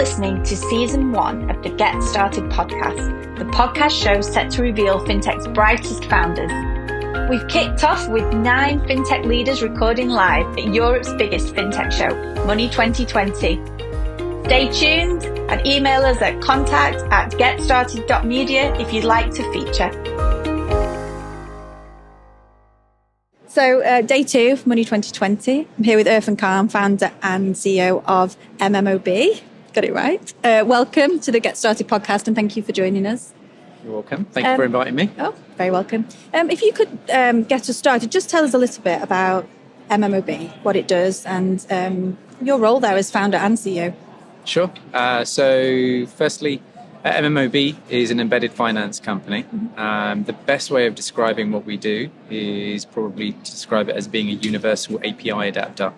listening to Season 1 of the Get Started podcast, the podcast show set to reveal fintech's brightest founders. We've kicked off with 9 fintech leaders recording live at Europe's biggest fintech show, Money2020. Stay tuned and email us at contact@getstarted.media if you'd like to feature. So day 2 of Money2020. I'm here with Irfan Khan, founder and CEO of mmob. Got it right. Welcome to the Get Started podcast and thank you for joining us. You're welcome. Thank you for inviting me. Oh, very welcome. If you could get us started, just tell us a little bit about mmob, what it does, and your role there as founder and CEO. Sure. So firstly, mmob is an embedded finance company. The best way of describing what we do is probably to describe it as being a universal API adapter.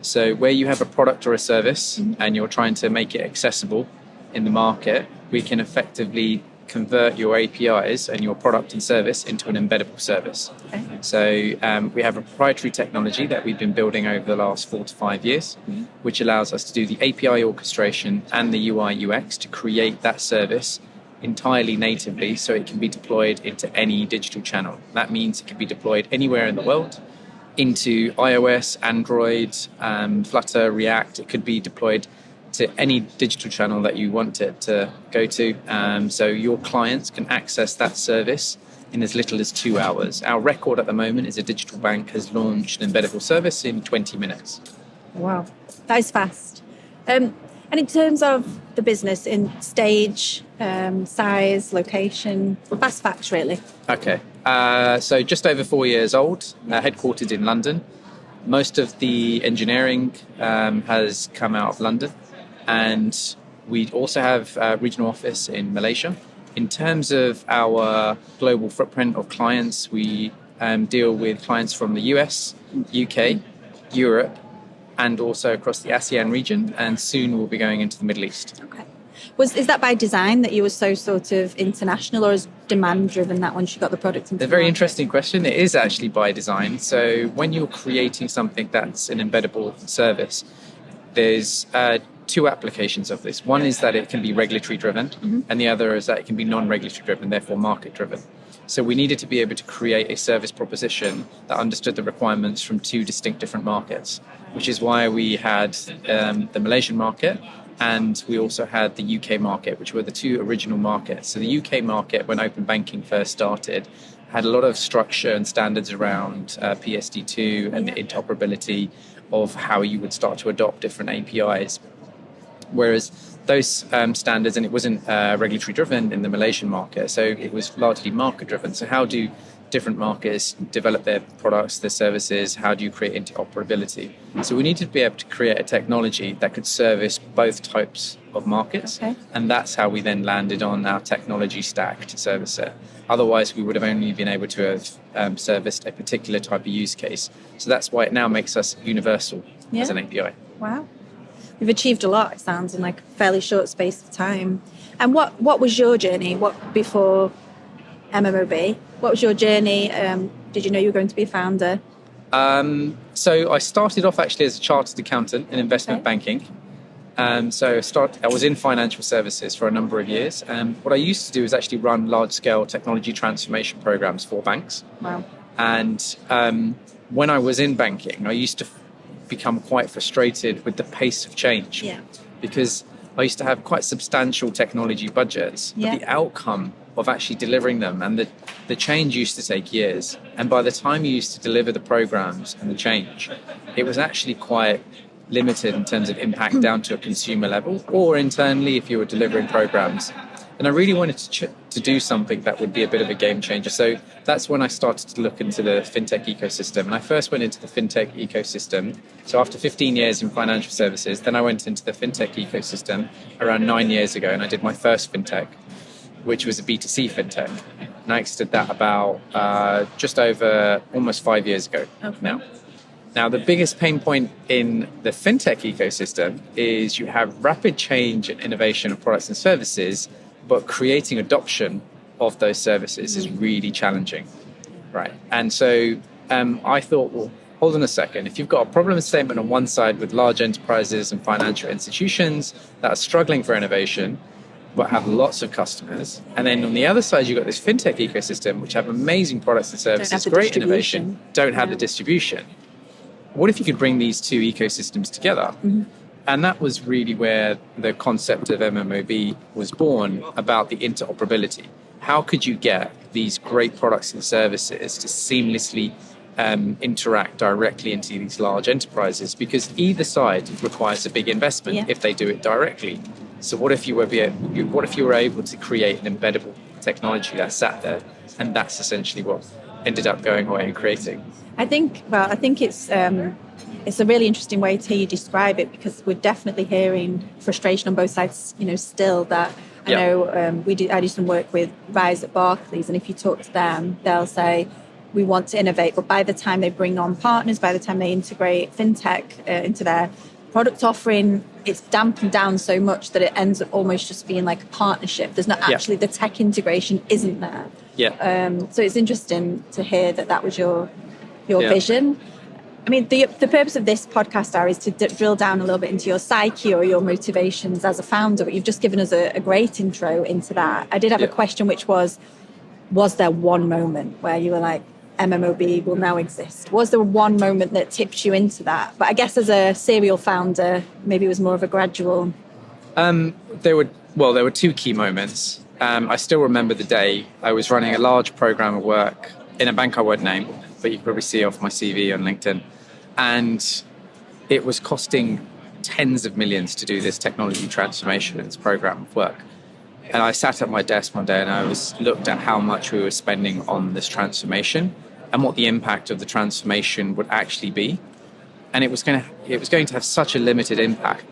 So where you have a product or a service and you're trying to make it accessible in the market, we can effectively convert your APIs and your product and service into an embeddable service. Okay. So we have a proprietary technology that we've been building over the last 4 to 5 years, which allows us to do the API orchestration and the UI UX to create that service entirely natively so it can be deployed into any digital channel. That means it can be deployed anywhere in the world, into iOS, Android, Flutter, React. It could be deployed to any digital channel that you want it to go to. So your clients can access that service in as little as 2 hours. Our record at the moment is a digital bank has launched an embeddable service in 20 minutes. Wow, that is fast. And in terms of the business, in stage, size, location, fast facts really. Okay, so just over 4 years old, headquartered in London. Most of the engineering has come out of London. And we also have a regional office in Malaysia. In terms of our global footprint of clients, we deal with clients from the US, UK, Europe, and also across the ASEAN region. And soon we'll be going into the Middle East. Okay. Is that by design that you were so sort of international, or is demand driven that once you got the product into a very interesting question. It is actually by design. So when you're creating something that's an embeddable service, there's 2 applications of this. One is that it can be regulatory driven, and the other is that it can be non-regulatory driven, therefore market driven. So we needed to be able to create a service proposition that understood the requirements from 2 distinct different markets, which is why we had the Malaysian market, and we also had the UK market, which were the 2 original markets. So the UK market, when open banking first started, had a lot of structure and standards around PSD2 and the interoperability of how you would start to adopt different APIs. Whereas those standards, and it wasn't regulatory driven in the Malaysian market, so it was largely market driven. So how do different markets develop their products, their services? How do you create interoperability? So we needed to be able to create a technology that could service both types of markets. Okay. And that's how we then landed on our technology stack to service it. Otherwise, we would have only been able to have serviced a particular type of use case. So that's why it now makes us universal as an API. Wow. You've achieved a lot, it sounds, in like a fairly short space of time. And what was your journey? Before mmob? What was your journey? Did you know you were going to be a founder? So I started off actually as a chartered accountant in investment banking. So I was in financial services for a number of years. What I used to do is actually run large-scale technology transformation programs for banks. Wow. And when I was in banking, I used to become quite frustrated with the pace of change, because I used to have quite substantial technology budgets, but the outcome of actually delivering them and the change used to take years. And by the time you used to deliver the programs and the change, it was actually quite limited in terms of impact down to a consumer level, or internally if you were delivering programs. And I really wanted to do something that would be a bit of a game changer. So that's when I started to look into the fintech ecosystem. And I first went into the fintech ecosystem. So after 15 years in financial services, then I went into the fintech ecosystem around 9 years ago. And I did my first fintech, which was a B2C fintech. And I exited that about just over almost 5 years ago now. Now, the biggest pain point in the fintech ecosystem is you have rapid change and innovation of products and services, but creating adoption of those services is really challenging, right? And so I thought, well, hold on a second, if you've got a problem statement on one side with large enterprises and financial institutions that are struggling for innovation, but have lots of customers, and then on the other side, you've got this fintech ecosystem, which have amazing products and services, great innovation, don't have the distribution. What if you could bring these two ecosystems together? Mm-hmm. And that was really where the concept of mmob was born, about the interoperability. How could you get these great products and services to seamlessly interact directly into these large enterprises? Because either side requires a big investment if they do it directly. So what if you were able to create an embeddable technology that sat there, and that's essentially what ended up going away and creating? I think it's a really interesting way to hear you describe it, because we're definitely hearing frustration on both sides. Still that I know I do some work with Rise at Barclays, and if you talk to them, they'll say we want to innovate, but by the time they bring on partners, by the time they integrate fintech into their product offering, it's dampened down so much that it ends up almost just being like a partnership. There's not actually the tech integration isn't there. So it's interesting to hear that was your vision. I mean, the purpose of this podcast is to drill down a little bit into your psyche or your motivations as a founder, but you've just given us a great intro into that. I did have a question, which was there one moment where you were like, mmob will now exist? Was there one moment that tipped you into that? But I guess as a serial founder, maybe it was more of a gradual... There were two key moments. I still remember the day. I was running a large program of work in a bank I won't name, but you can probably see off my CV on LinkedIn. And it was costing tens of millions to do this technology transformation in this program of work. And I sat at my desk one day and I looked at how much we were spending on this transformation and what the impact of the transformation would actually be. And it was going to have such a limited impact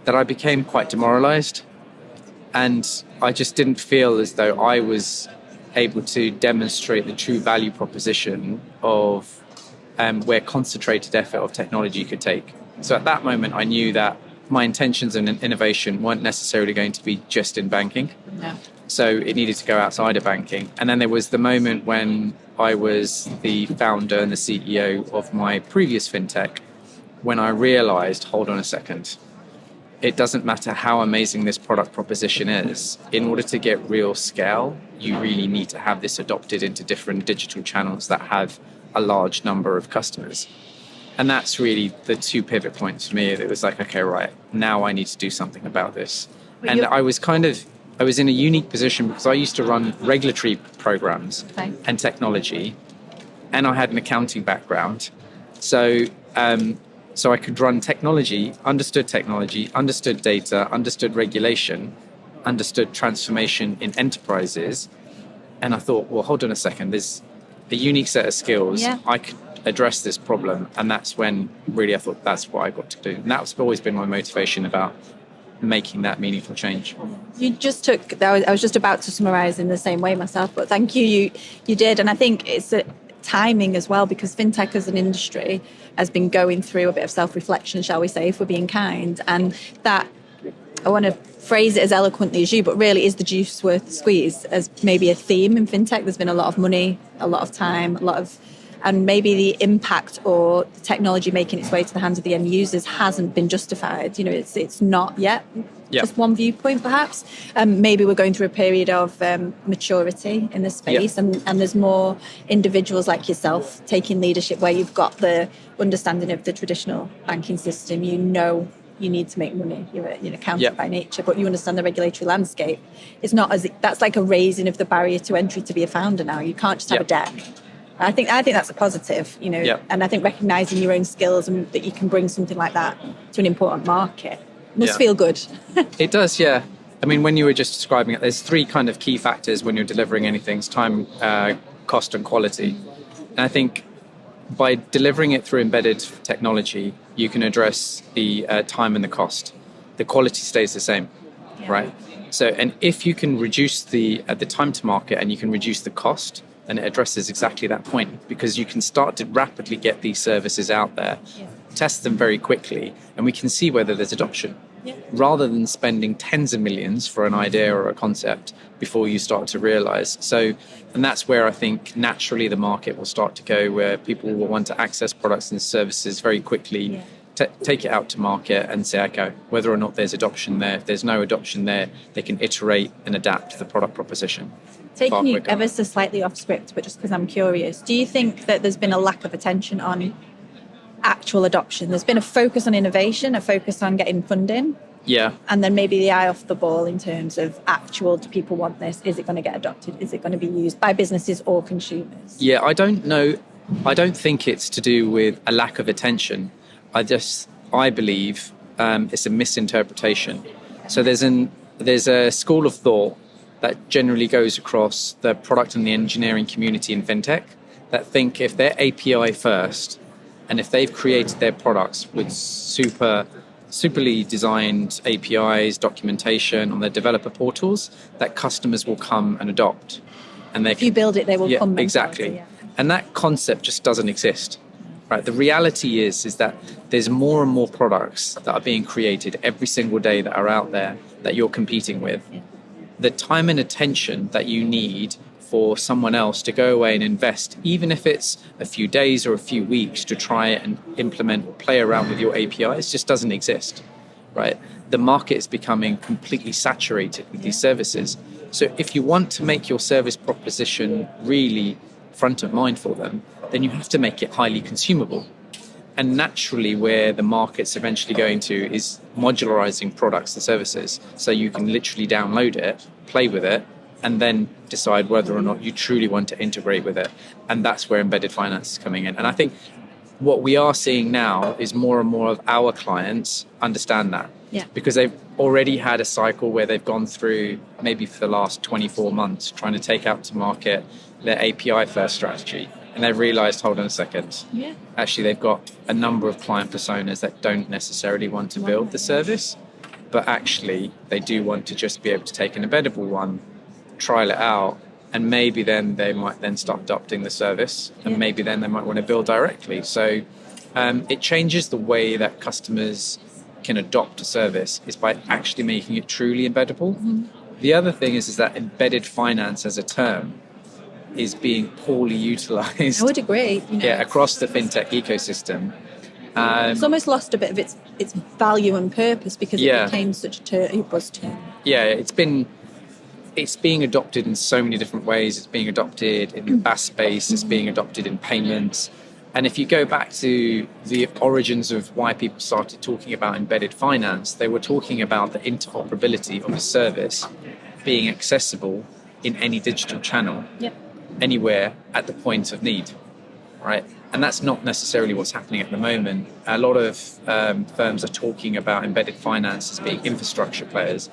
that I became quite demoralized. And I just didn't feel as though I was able to demonstrate the true value proposition of where concentrated effort of technology could take. So at that moment, I knew that my intentions and innovation weren't necessarily going to be just in banking. No. So it needed to go outside of banking. And then there was the moment when I was the founder and the CEO of my previous fintech, when I realized, hold on a second, it doesn't matter how amazing this product proposition is. In order to get real scale, you really need to have this adopted into different digital channels that have a large number of customers. And that's really the two pivot points for me. It was like, okay, right, now I need to do something about this. And I was in a unique position because I used to run regulatory programs and technology, and I had an accounting background. So I could run technology, understood data, understood regulation, understood transformation in enterprises. And I thought, well, hold on a second, there's a unique set of skills. I could address this problem. And that's when really I thought that's what I got to do. And that's always been my motivation about making that meaningful change. You just I was just about to summarize in the same way myself, but thank you. You did. And I think it's timing as well, because fintech as an industry has been going through a bit of self-reflection, shall we say, if we're being kind. And that, I want to phrase it as eloquently as you, but really, is the juice worth the squeeze? As maybe a theme in fintech, there's been a lot of money, a lot of time, and maybe the impact or the technology making its way to the hands of the end users hasn't been justified. It's not yet. Just one viewpoint, perhaps. Maybe we're going through a period of maturity in this space, and there's more individuals like yourself taking leadership where you've got the understanding of the traditional banking system. You need to make money. You're an accountant by nature, but you understand the regulatory landscape. It's not that's like a raising of the barrier to entry to be a founder now. You can't just have a deck. I think that's a positive, and I think recognizing your own skills and that you can bring something like that to an important market must feel good. It does, yeah. I mean, when you were just describing it, there's three kind of key factors when you're delivering anything: it's time, cost, and quality. And I think by delivering it through embedded technology, you can address the time and the cost. The quality stays the same, right? So, and if you can reduce the time to market and you can reduce the cost, then it addresses exactly that point, because you can start to rapidly get these services out there, test them very quickly, and we can see whether there's adoption. rather than spending tens of millions for an idea or a concept before you start to realize. So, and that's where I think naturally the market will start to go, where people will want to access products and services very quickly, take it out to market and say, okay, whether or not there's adoption there. If there's no adoption there, they can iterate and adapt the product proposition. Taking you ever so slightly off script, but just because I'm curious, do you think that there's been a lack of attention on actual adoption? There's been a focus on innovation, a focus on getting funding. Yeah. And then maybe the eye off the ball in terms of actual, do people want this? Is it going to get adopted? Is it going to be used by businesses or consumers? Yeah, I don't know. I don't think it's to do with a lack of attention. I believe it's a misinterpretation. So there's a school of thought that generally goes across the product and the engineering community in fintech that think if they're API first and if they've created their products with superly designed APIs, documentation on their developer portals, that customers will come and adopt. And if you build it, they will come. Exactly. Yeah. And that concept just doesn't exist. Right. The reality is that there's more and more products that are being created every single day that are out there that you're competing with. Yeah. The time and attention that you need for someone else to go away and invest, even if it's a few days or a few weeks to try and implement or play around with your APIs, just doesn't exist, right? The market is becoming completely saturated with these services. So if you want to make your service proposition really front of mind for them, then you have to make it highly consumable. And naturally, where the market's eventually going to is modularizing products and services. So you can literally download it, play with it, and then decide whether or not you truly want to integrate with it. And that's where embedded finance is coming in. And I think what we are seeing now is more and more of our clients understand that. Yeah. Because they've already had a cycle where they've gone through, maybe for the last 24 months, trying to take out to market their API first strategy. And they've realized, hold on a second, actually they've got a number of client personas that don't necessarily want to build the service, but actually they do want to just be able to take an embeddable one, trial it out, and maybe then they might then start adopting the service, and maybe then they might want to build directly. So it changes the way that customers can adopt a service is by actually making it truly embeddable. Mm-hmm. The other thing is that embedded finance as a term is being poorly utilized. I would agree. Across the fintech ecosystem. It's almost lost a bit of its value and purpose because it became such a buzz term. Yeah, it's being adopted in so many different ways. It's being adopted in the BaaS space. It's being adopted in payments. And if you go back to the origins of why people started talking about embedded finance, they were talking about the interoperability of a service being accessible in any digital channel. Yep. Anywhere at the point of need, right? And that's not necessarily what's happening at the moment. A lot of firms are talking about embedded finance as being infrastructure players.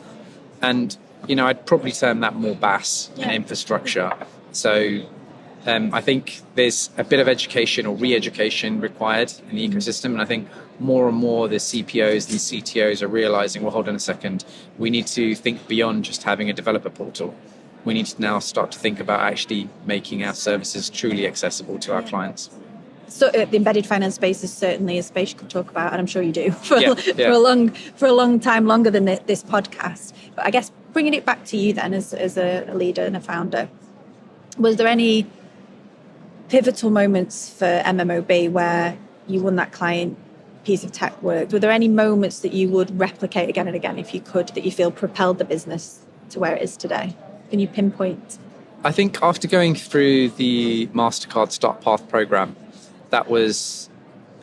And, I'd probably term that more BaaS and infrastructure. So I think there's a bit of education or re-education required in the ecosystem. And I think more and more the CPOs and CTOs are realizing, well, hold on a second, we need to think beyond just having a developer portal. We need to now start to think about actually making our services truly accessible to our clients. So the embedded finance space is certainly a space you could talk about, and I'm sure you do for a long time, longer than this podcast. But I guess bringing it back to you then as a leader and a founder, was there any pivotal moments for mmob where you won that client piece of tech work? Were there any moments that you would replicate again and again if you could, that you feel propelled the business to where it is today? Can you pinpoint? I think after going through the MasterCard Start Path program, that was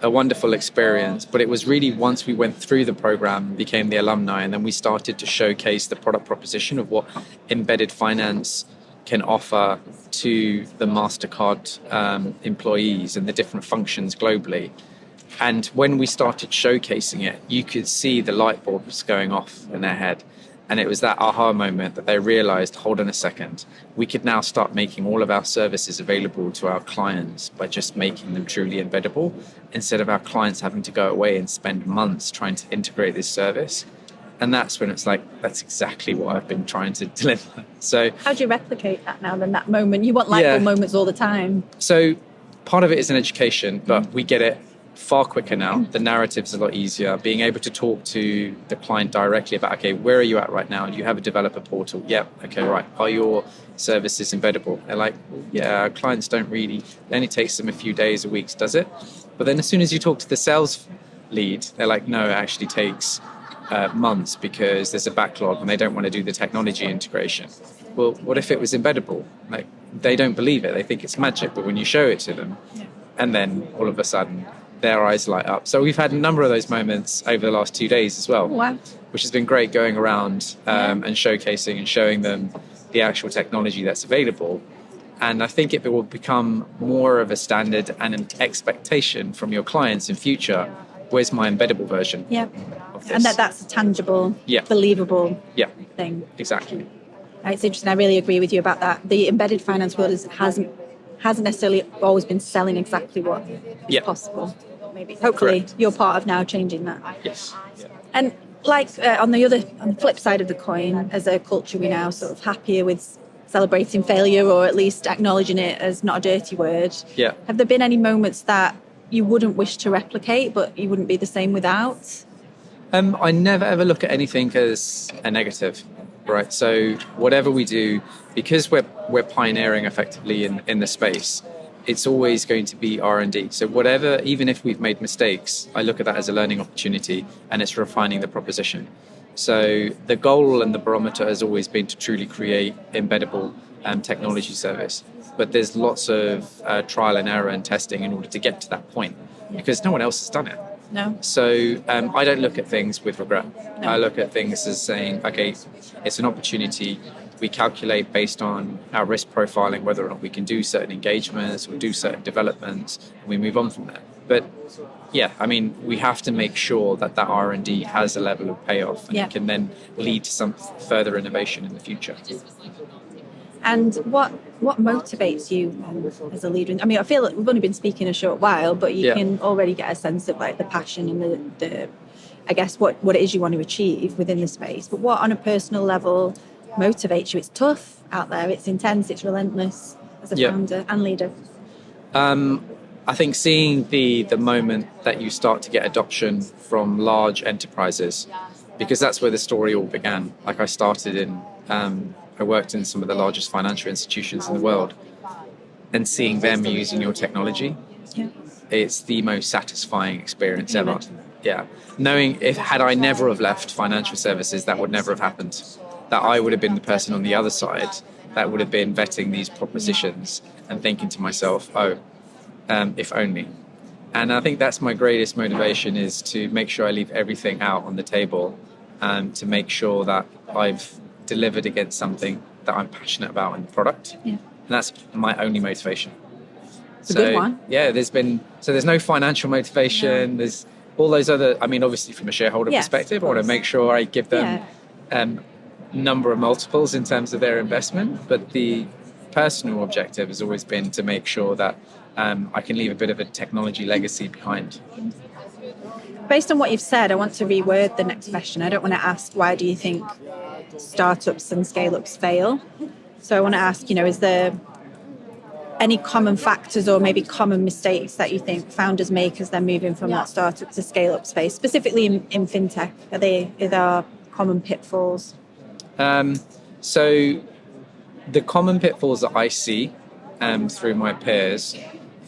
a wonderful experience. But it was really once we went through the program, became the alumni, and then we started to showcase the product proposition of what embedded finance can offer to the MasterCard employees and the different functions globally. And when we started showcasing it, you could see the light bulbs going off in their head. And it was that aha moment that they realized, hold on a second, we could now start making all of our services available to our clients by just making them truly embeddable, instead of our clients having to go away and spend months trying to integrate this service. And that's when it's like, that's exactly what I've been trying to deliver. So how do you replicate that now, then, that moment? You want light bulb moments all the time. So part of it is an education, but we get it far quicker now. The narrative's a lot easier. Being able to talk to the client directly about, okay, where are you at right now? Do you have a developer portal? Yep. Okay, right. Are your services embeddable? They're like, yeah, our clients don't really. It only takes them a few days or weeks, does it? But then as soon as you talk to the sales lead, they're like, no, it actually takes months because there's a backlog and they don't want to do the technology integration. Well, what if it was embeddable? Like, they don't believe it. They think it's magic. But when you show it to them, and then all of a sudden, their eyes light up. So we've had a number of those moments over the last 2 days as well, Wow. which has been great, going around and showcasing and showing them the actual technology that's available. And I think it will become more of a standard and an expectation from your clients in future. Where's my embeddable version of this? And that's a tangible, believable thing. Exactly. It's interesting. I really agree with you about that. The embedded finance world hasn't necessarily always been selling exactly what is possible. Maybe, hopefully, you're part of now changing that. Yes. And like on the flip side of the coin, as a culture, we now sort of happier with celebrating failure, or at least acknowledging it as not a dirty word. Yeah. Have there been any moments that you wouldn't wish to replicate, but you wouldn't be the same without? I never ever look at anything as a negative, right? So whatever we do, because we're pioneering effectively in the space, it's always going to be R&D. So whatever, even if we've made mistakes, I look at that as a learning opportunity, and it's refining the proposition. So the goal and the barometer has always been to truly create embeddable technology service. But there's lots of trial and error and testing in order to get to that point, because no one else has done it. No. So I don't look at things with regret. No. I look at things as saying, okay, it's an opportunity. We calculate based on our risk profiling whether or not we can do certain engagements or do certain developments, and we move on from there. But yeah, I mean, we have to make sure that R&D has a level of payoff, and it can then lead to some further innovation in the future. And what motivates you as a leader? I mean, I feel like we've only been speaking a short while, but you can already get a sense of like the passion and the I guess what it is you want to achieve within the space. But what on a personal level motivates you? It's tough out there. It's intense. It's relentless as a founder and leader. I think seeing the moment that you start to get adoption from large enterprises, because that's where the story all began. Like I started I worked in some of the largest financial institutions in the world, and seeing them using your technology, it's the most satisfying experience ever. Yeah. Knowing had I never have left financial services, that would never have happened. That I would have been the person on the other side that would have been vetting these propositions and thinking to myself, if only. And I think that's my greatest motivation, is to make sure I leave everything out on the table, and to make sure that I've delivered against something that I'm passionate about in the product. Yeah. And that's my only motivation. It's a good one. Yeah, there's no financial motivation. No. There's all those other, I mean, obviously from a shareholder perspective, I want to make sure I give them number of multiples in terms of their investment. But the personal objective has always been to make sure that I can leave a bit of a technology legacy behind. Based on what you've said, I want to reword the next question. I don't want to ask, why do you think startups and scale-ups fail? So I want to ask, is there any common factors or maybe common mistakes that you think founders make as they're moving from that startup to scale-up space, specifically in fintech? Are there common pitfalls? So the common pitfalls that I see through my peers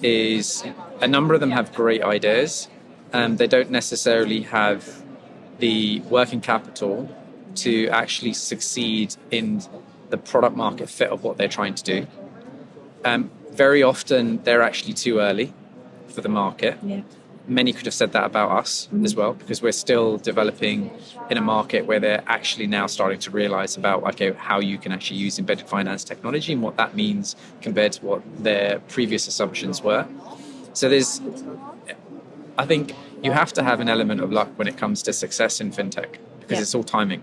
is a number of them have great ideas. They don't necessarily have the working capital to actually succeed in the product market fit of what they're trying to do. Very often they're actually too early for the market. Yeah. Many could have said that about us as well, because we're still developing in a market where they're actually now starting to realize about how you can actually use embedded finance technology and what that means compared to what their previous assumptions were. So I think you have to have an element of luck when it comes to success in fintech, because it's all timing.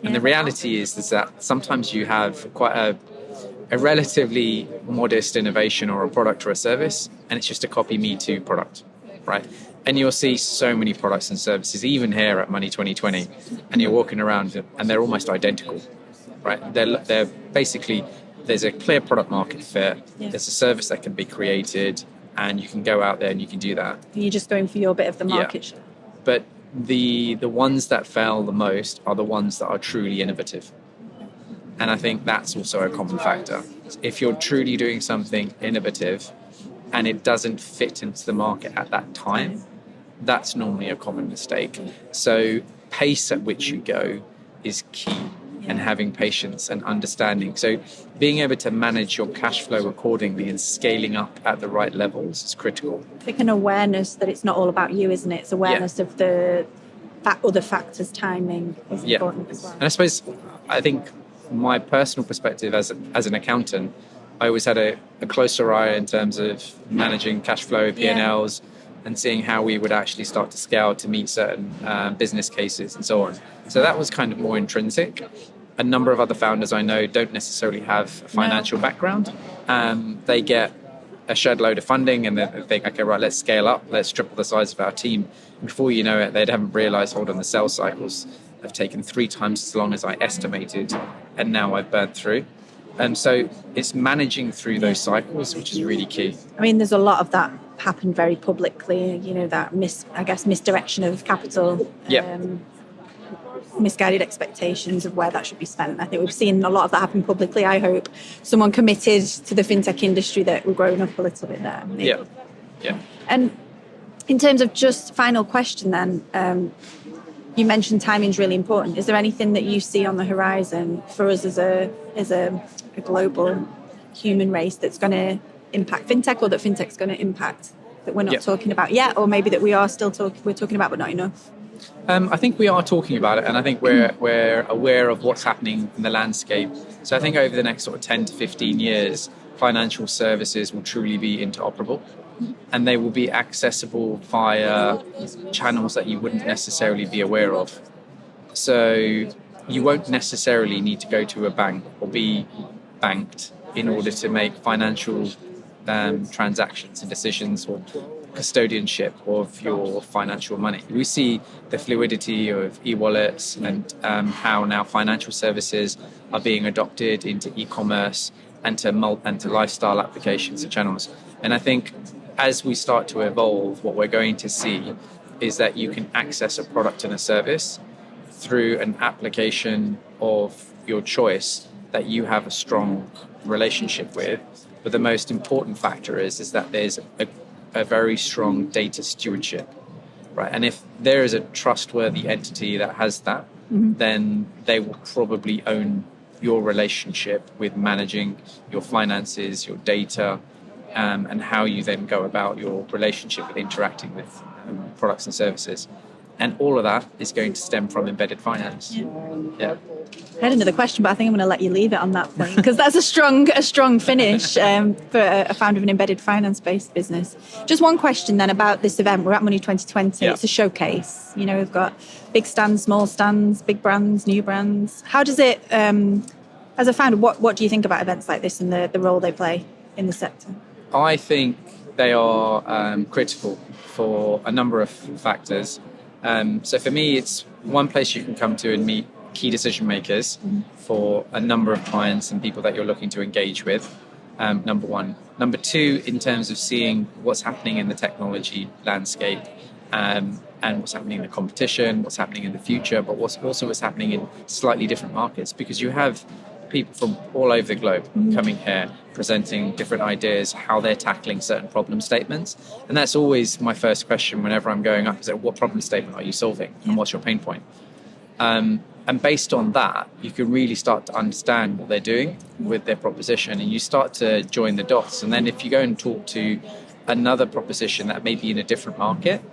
And the reality is that sometimes you have quite a relatively modest innovation or a product or a service, and it's just a copy me too product, right? And you'll see so many products and services, even here at Money2020, and you're walking around and they're almost identical, right? They're basically, there's a clear product market fit, there's a service that can be created, and you can go out there and you can do that. You're just going for your bit of the market share. But the ones that fail the most are the ones that are truly innovative. And I think that's also a common factor. If you're truly doing something innovative and it doesn't fit into the market at that time, that's normally a common mistake. So pace at which you go is key, and having patience and understanding. So being able to manage your cash flow accordingly and scaling up at the right levels is critical. I think an awareness that it's not all about you, isn't it? It's awareness of the other factors, timing is important as well. And I think my personal perspective as an accountant, I always had a closer eye in terms of managing cash flow, P&Ls, and seeing how we would actually start to scale to meet certain business cases and so on. So that was kind of more intrinsic. A number of other founders I know don't necessarily have a financial background. They get a shed load of funding and they think, okay, right, let's scale up, let's triple the size of our team. And before you know it, they haven't realized, hold on, the sales cycles have taken 3 times as long as I estimated, and now I've burned through. So it's managing through those cycles, which is really key. I mean, there's a lot of that happened very publicly, that misdirection of capital, misguided expectations of where that should be spent. I think we've seen a lot of that happen publicly. I hope someone committed to the fintech industry that we're growing up a little bit there. Maybe. Yeah. And in terms of just final question then, you mentioned timing is really important. Is there anything that you see on the horizon for us as a global human race that's going to impact fintech, or that fintech's going to impact that we're not talking about yet, or maybe that we are still talking about but not enough? I think we are talking about it, and I think we're aware of what's happening in the landscape. So I think over the next sort of 10 to 15 years, financial services will truly be interoperable, and they will be accessible via channels that you wouldn't necessarily be aware of. So you won't necessarily need to go to a bank or be banked in order to make financial transactions and decisions or custodianship of your financial money. We see the fluidity of e-wallets and how now financial services are being adopted into e-commerce and to lifestyle applications and channels. And I think as we start to evolve, what we're going to see is that you can access a product and a service through an application of your choice that you have a strong relationship with. But the most important factor is that there's a very strong data stewardship, right? And if there is a trustworthy entity that has that, then they will probably own your relationship with managing your finances, your data, and how you then go about your relationship with interacting with products and services. And all of that is going to stem from embedded finance. Yeah. I had another question, but I think I'm going to let you leave it on that point, because that's a strong finish for a founder of an embedded finance-based business. Just one question then about this event. We're at Money2020. Yeah. It's a showcase. We've got big stands, small stands, big brands, new brands. How does it, as a founder, what do you think about events like this and the role they play in the sector? I think they are critical for a number of factors. So for me, it's one place you can come to and meet key decision makers for a number of clients and people that you're looking to engage with, number one. Number two, in terms of seeing what's happening in the technology landscape and what's happening in the competition, what's happening in the future, but what's happening in slightly different markets, because you have people from all over the globe coming here, presenting different ideas, how they're tackling certain problem statements. And that's always my first question whenever I'm going up, is what problem statement are you solving and what's your pain point? And based on that, you can really start to understand what they're doing with their proposition, and you start to join the dots. And then if you go and talk to another proposition that may be in a different market,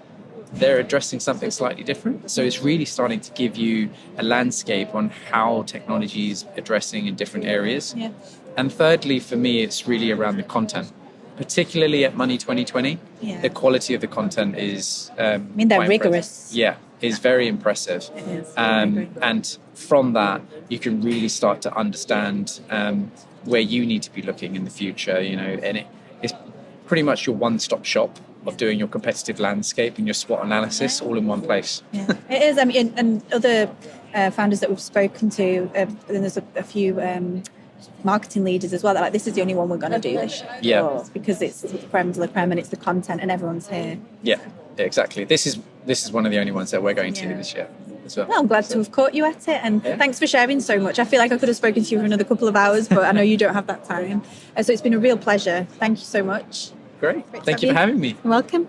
they're addressing something slightly different. So it's really starting to give you a landscape on how technology is addressing in different areas. Yeah. And thirdly, for me, it's really around the content, particularly at Money2020. Yeah. The quality of the content is they're rigorous. Is very impressive. It is. And from that, you can really start to understand where you need to be looking in the future, and it's pretty much your one-stop shop of doing your competitive landscape and your SWOT analysis all in one place. Yeah, it is. I mean, and other founders that we've spoken to, and there's a few marketing leaders as well. They're like, this is the only one we're going to do this year. Yeah. Because it's the creme de la creme and it's the content and everyone's here. Yeah, exactly. This is one of the only ones that we're going to this year as well. Well, I'm glad to have caught you at it, and thanks for sharing so much. I feel like I could have spoken to you for another couple of hours, but I know you don't have that time. So it's been a real pleasure. Thank you so much. Great. Thank you for having me. You're welcome.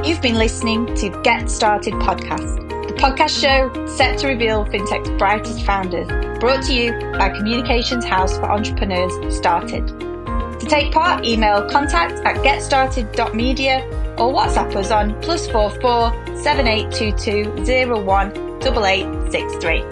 You've been listening to Get Started Podcast, the podcast show set to reveal fintech's brightest founders, brought to you by Communications House for Entrepreneurs Started. To take part, email contact@getstarted.media or WhatsApp us on +44 7822 01 8863.